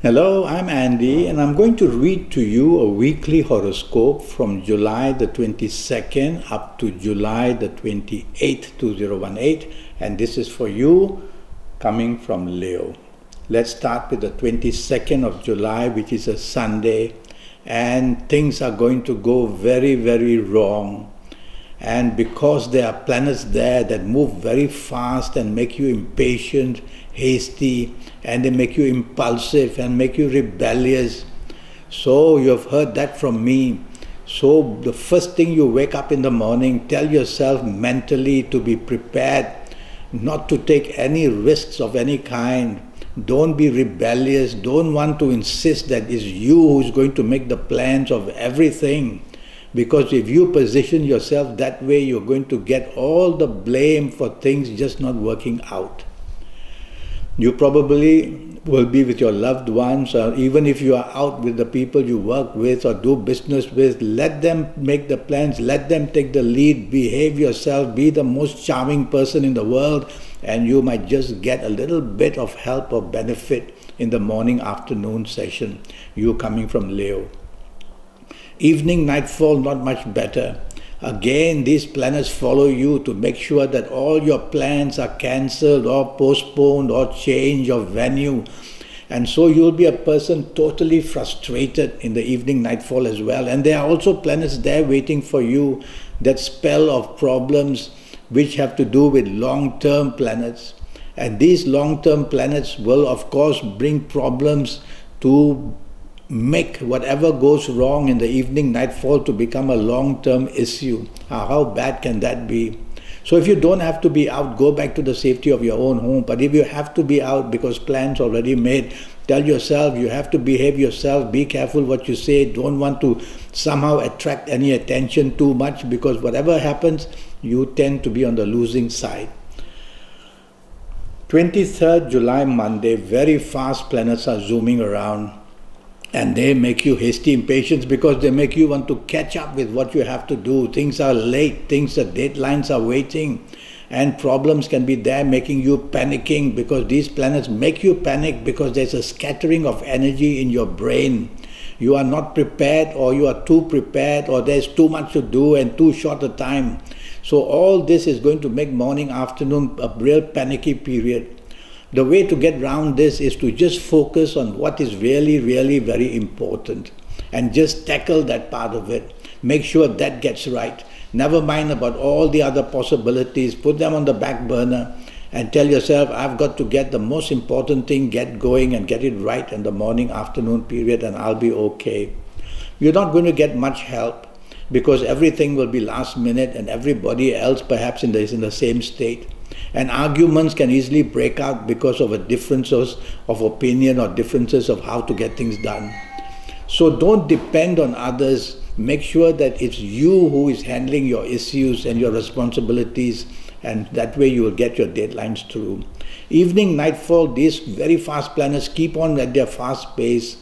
Hello, I'm Andy, and I'm going to read to you a weekly horoscope from July the 22nd up to July the 28th, 2018, and this is for you coming from Leo. Let's start with the 22nd of July, which is a Sunday, and things are going to go very, very wrong. And because there are planets there that move very fast and make you impatient, hasty, and they make you impulsive and make you rebellious. So you have heard that from me. So the first thing you wake up in the morning, tell yourself mentally to be prepared, not to take any risks of any kind. Don't be rebellious. Don't want to insist that it's you who's going to make the plans of everything. Because if you position yourself that way, you're going to get all the blame for things just not working out. You probably will be with your loved ones, or even if you are out with the people you work with or do business with, let them make the plans, let them take the lead, behave yourself, be the most charming person in the world, and you might just get a little bit of help or benefit in the morning-afternoon session, you coming from Leo. Evening, nightfall, not much better. Again, these planets follow you to make sure that all your plans are cancelled or postponed or change of venue. And so you'll be a person totally frustrated in the evening, nightfall as well. And there are also planets there waiting for you, that spell of problems which have to do with long-term planets. And these long-term planets will, of course, bring problems to make whatever goes wrong in the evening, nightfall to become a long-term issue. How bad can that be? So if you don't have to be out, go back to the safety of your own home. But if you have to be out because plans already made, tell yourself you have to behave yourself, be careful what you say, don't want to somehow attract any attention too much, because whatever happens, you tend to be on the losing side. 23rd July, Monday, very fast planets are zooming around. And they make you hasty, impatient, because they make you want to catch up with what you have to do. Things are late, the deadlines are waiting, and problems can be there making you panicking, because these planets make you panic because there's a scattering of energy in your brain. You are not prepared, or you are too prepared, or there's too much to do and too short a time. So all this is going to make morning, afternoon a real panicky period. The way to get around this is to just focus on what is really, really very important and just tackle that part of it. Make sure that gets right. Never mind about all the other possibilities. Put them on the back burner and tell yourself, I've got to get the most important thing, get going and get it right in the morning, afternoon period, and I'll be okay. You're not going to get much help because everything will be last minute and everybody else perhaps is in the same state. And arguments can easily break out because of differences of opinion or differences of how to get things done. So don't depend on others. Make sure that it's you who is handling your issues and your responsibilities, and that way you will get your deadlines through. Evening, nightfall, these very fast planets keep on at their fast pace.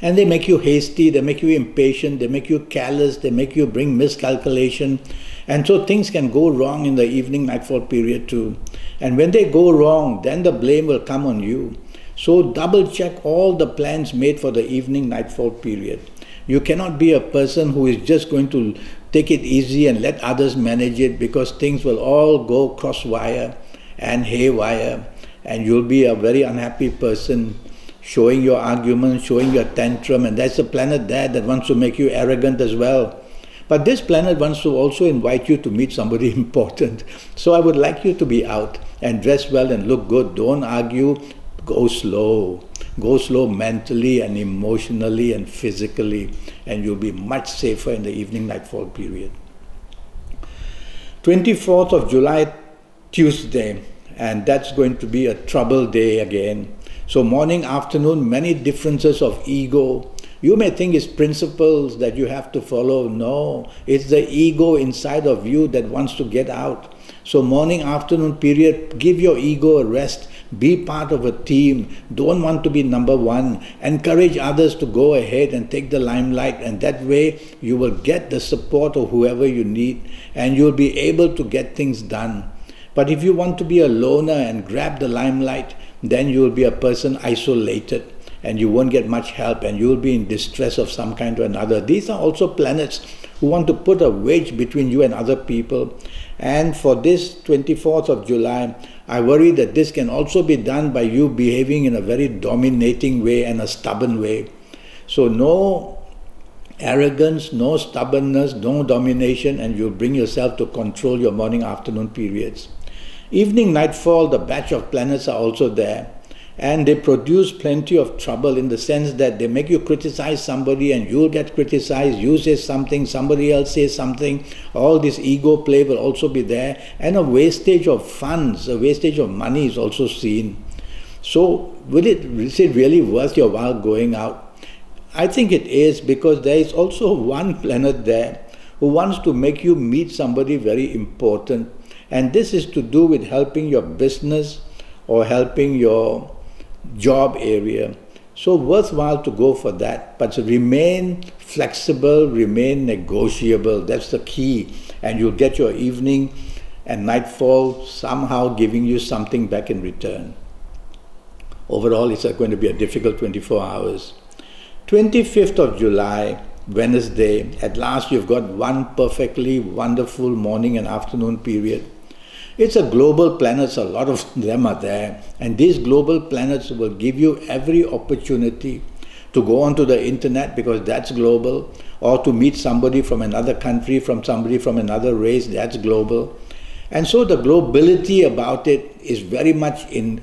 And they make you hasty, they make you impatient, they make you careless, they make you bring miscalculation. And so things can go wrong in the evening, nightfall period too. And when they go wrong, then the blame will come on you. So double check all the plans made for the evening, nightfall period. You cannot be a person who is just going to take it easy and let others manage it, because things will all go crosswire and haywire, and you'll be a very unhappy person, showing your arguments, showing your tantrum, and that's a planet there that wants to make you arrogant as well. But this planet wants to also invite you to meet somebody important. So I would like you to be out and dress well and look good. Don't argue, go slow. Go slow mentally and emotionally and physically, and you'll be much safer in the evening, nightfall period. 24th of July, Tuesday, and that's going to be a trouble day again. So morning, afternoon, many differences of ego. You may think it's principles that you have to follow. No, it's the ego inside of you that wants to get out. So morning, afternoon period, give your ego a rest. Be part of a team. Don't want to be number one. Encourage others to go ahead and take the limelight, and that way you will get the support of whoever you need, and you'll be able to get things done. But if you want to be a loner and grab the limelight, then you will be a person isolated. and you won't get much help, and you'll be in distress of some kind or another. These are also planets who want to put a wedge between you and other people. And for this 24th of July, I worry that this can also be done by you behaving in a very dominating way and a stubborn way. So no arrogance, no stubbornness, no domination, and you'll bring yourself to control your morning-afternoon periods. Evening nightfall, the batch of planets are also there, and they produce plenty of trouble in the sense that they make you criticize somebody and you'll get criticized. You say something, somebody else says something. All this ego play will also be there, and a wastage of funds, a wastage of money is also seen. So is it really worth your while going out? I think it is, because there is also one planet there who wants to make you meet somebody very important, and this is to do with helping your business or helping your job area. So worthwhile to go for that, but remain flexible, remain negotiable. That's the key, and you'll get your evening and nightfall somehow giving you something back in return. Overall, it's going to be a difficult 24 hours. 25th of July, Wednesday, at last you've got one perfectly wonderful morning and afternoon period. It's a global planets, a lot of them are there, and these global planets will give you every opportunity to go onto the internet, because that's global, or to meet somebody from another country, from somebody from another race, that's global. And so the globality about it is very much in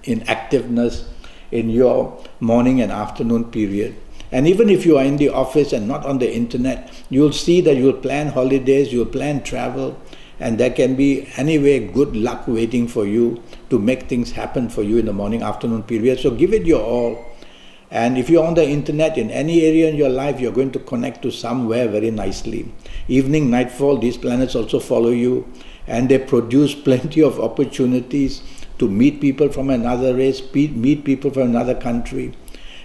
activeness in your morning and afternoon period. And even if you are in the office and not on the internet, you'll see that you'll plan holidays, you'll plan travel, and there can be anyway good luck waiting for you to make things happen for you in the morning afternoon period. So give it your all. And if you're on the internet in any area in your life, you're going to connect to somewhere very nicely. Evening, nightfall, these planets also follow you, and they produce plenty of opportunities to meet people from another race, meet people from another country.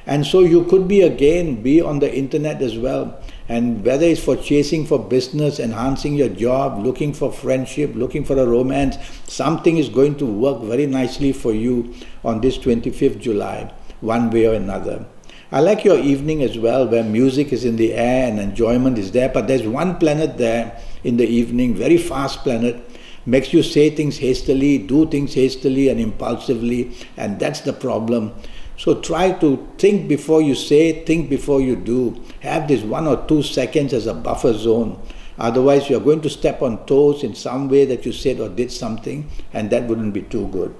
And so you could be on the internet as well. And whether it's for chasing for business, enhancing your job, looking for friendship, looking for a romance, something is going to work very nicely for you on this 25th July, one way or another. I like your evening as well, where music is in the air and enjoyment is there, but there's one planet there in the evening, very fast planet, makes you say things hastily, do things hastily and impulsively, and that's the problem. So try to think before you say, think before you do. Have this 1 or 2 seconds as a buffer zone. Otherwise, you're going to step on toes in some way that you said or did something, and that wouldn't be too good.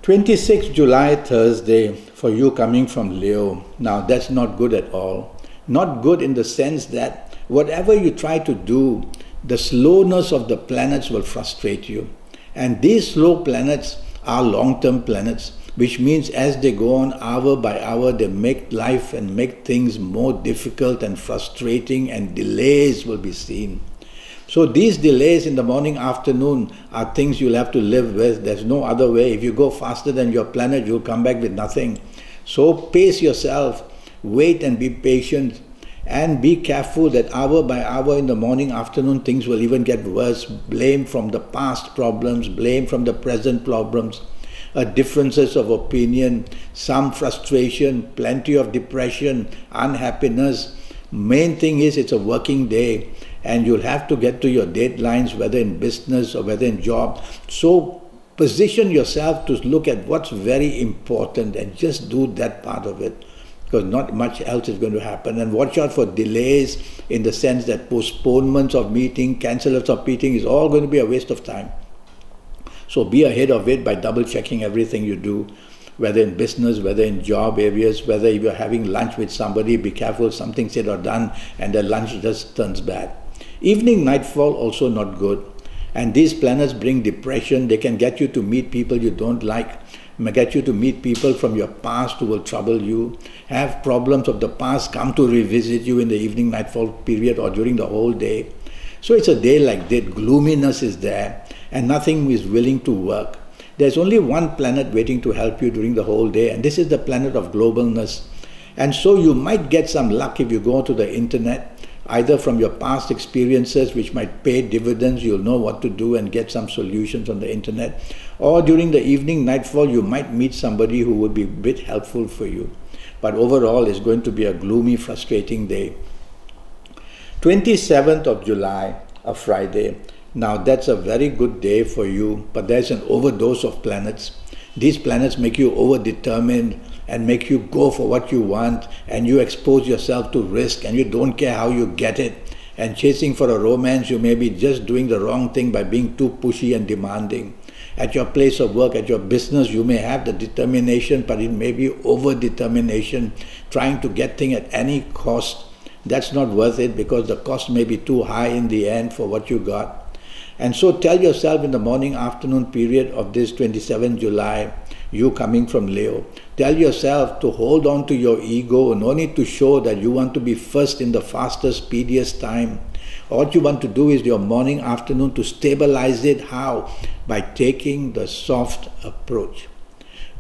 26th July, Thursday, for you coming from Leo. Now, that's not good at all. Not good in the sense that whatever you try to do, the slowness of the planets will frustrate you. And these slow planets are long-term planets, which means as they go on hour by hour, they make life and make things more difficult and frustrating, and delays will be seen. So these delays in the morning, afternoon are things you'll have to live with. There's no other way. If you go faster than your planet, you'll come back with nothing. So pace yourself, wait and be patient, and be careful that hour by hour in the morning, afternoon, things will even get worse. Blame from the past problems, blame from the present problems, differences of opinion, some frustration, plenty of depression, unhappiness. Main thing is it's a working day, and you'll have to get to your deadlines, whether in business or whether in job. So position yourself to look at what's very important and just do that part of it, because not much else is going to happen. And watch out for delays, in the sense that postponements of meeting, cancellers of meeting is all going to be a waste of time. So be ahead of it by double checking everything you do, whether in business, whether in job areas, whether if you're having lunch with somebody, be careful, something said or done and the lunch just turns bad. Evening, nightfall, also not good. And these planets bring depression. They can get you to meet people you don't like, get you to meet people from your past who will trouble you, have problems of the past come to revisit you in the evening, nightfall period or during the whole day. So it's a day like that. Gloominess is there and nothing is willing to work. There's only one planet waiting to help you during the whole day, and this is the planet of globalness. And so you might get some luck if you go to the internet either from your past experiences, which might pay dividends, you'll know what to do and get some solutions on the internet, or during the evening nightfall, you might meet somebody who would be a bit helpful for you. But overall, it's going to be a gloomy, frustrating day. 27th of July, a Friday. Now that's a very good day for you, but there's an overdose of planets. These planets make you over-determined and make you go for what you want, and you expose yourself to risk, and you don't care how you get it. And chasing for a romance, you may be just doing the wrong thing by being too pushy and demanding. At your place of work, at your business, you may have the determination, but it may be over-determination, trying to get things at any cost. That's not worth it, because the cost may be too high in the end for what you got. And so tell yourself in the morning afternoon period of this 27th July, you coming from Leo, tell yourself to hold on to your ego. No need to show that you want to be first in the fastest, speediest time. What you want to do is your morning, afternoon to stabilize it. How? By taking the soft approach.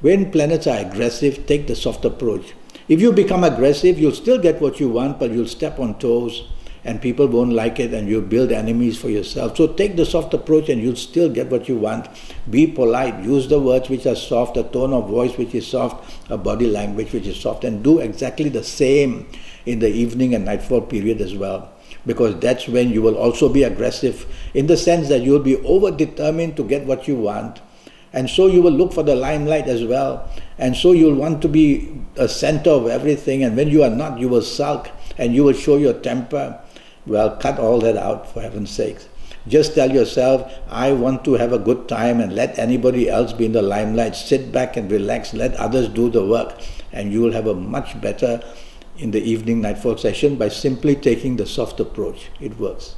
When planets are aggressive, take the soft approach. If you become aggressive, you'll still get what you want, but you'll step on toes, and people won't like it, and you'll build enemies for yourself. So take the soft approach and you'll still get what you want. Be polite, use the words which are soft, a tone of voice which is soft, a body language which is soft, and do exactly the same in the evening and nightfall period as well. Because that's when you will also be aggressive, in the sense that you'll be over-determined to get what you want. And so you will look for the limelight as well. And so you'll want to be a center of everything, and when you are not, you will sulk and you will show your temper. Well, cut all that out, for heaven's sakes. Just tell yourself, I want to have a good time, and let anybody else be in the limelight. Sit back and relax, let others do the work, and you will have a much better in the evening nightfall session by simply taking the soft approach. It works.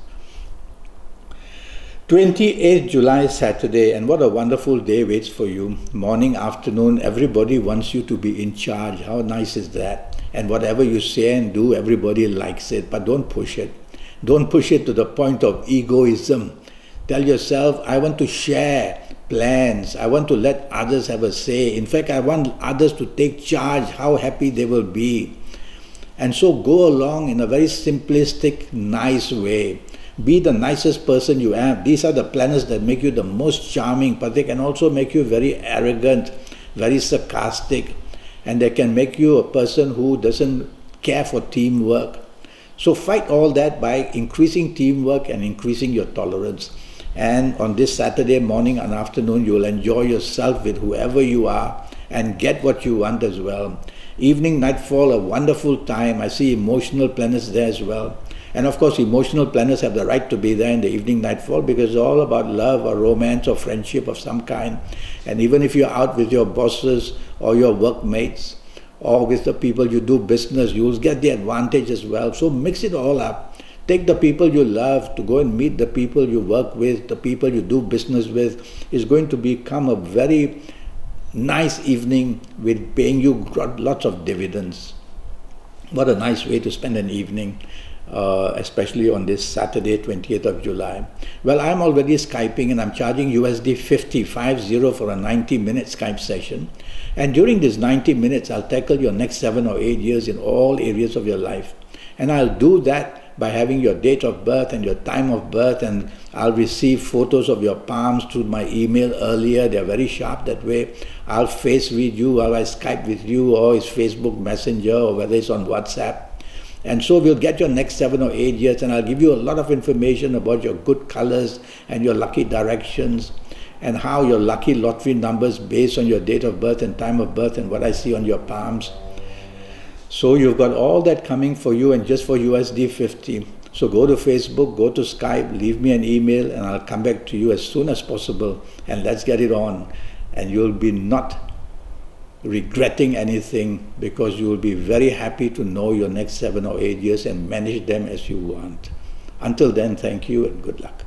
28th July, Saturday, and what a wonderful day waits for you. Morning, afternoon, everybody wants you to be in charge. How nice is that? And whatever you say and do, everybody likes it, but don't push it. Don't push it to the point of egoism. Tell yourself, I want to share plans. I want to let others have a say. In fact, I want others to take charge, how happy they will be. And so go along in a very simplistic, nice way. Be the nicest person you have. These are the planets that make you the most charming, but they can also make you very arrogant, very sarcastic, and they can make you a person who doesn't care for teamwork. So fight all that by increasing teamwork and increasing your tolerance. And on this Saturday morning and afternoon, you will enjoy yourself with whoever you are and get what you want as well. Evening, nightfall, a wonderful time. I see emotional planets there as well. And of course, emotional planets have the right to be there in the evening, nightfall, because it's all about love or romance or friendship of some kind. And even if you're out with your bosses or your workmates, or with the people you do business, you'll get the advantage as well. So mix it all up. Take the people you love to go and meet the people you work with, the people you do business with. It's going to become a very nice evening with paying you lots of dividends. What a nice way to spend an evening, especially on this Saturday, 20th of July. Well, I'm already Skyping, and I'm charging USD 50 for a 90-minute Skype session. And during these 90 minutes, I'll tackle your next 7 or 8 years in all areas of your life. And I'll do that by having your date of birth and your time of birth, and I'll receive photos of your palms through my email earlier. They're very sharp that way. I'll face read you, or I Skype with you, or it's Facebook Messenger, or whether it's on WhatsApp. And so we'll get your next 7 or 8 years, and I'll give you a lot of information about your good colors and your lucky directions, and how your lucky lottery numbers based on your date of birth and time of birth and what I see on your palms. So you've got all that coming for you, and just for USD 50. So go to Facebook, go to Skype, leave me an email, and I'll come back to you as soon as possible, and let's get it on. And you'll be not regretting anything, because you will be very happy to know your next 7 or 8 years and manage them as you want. Until then, thank you and good luck.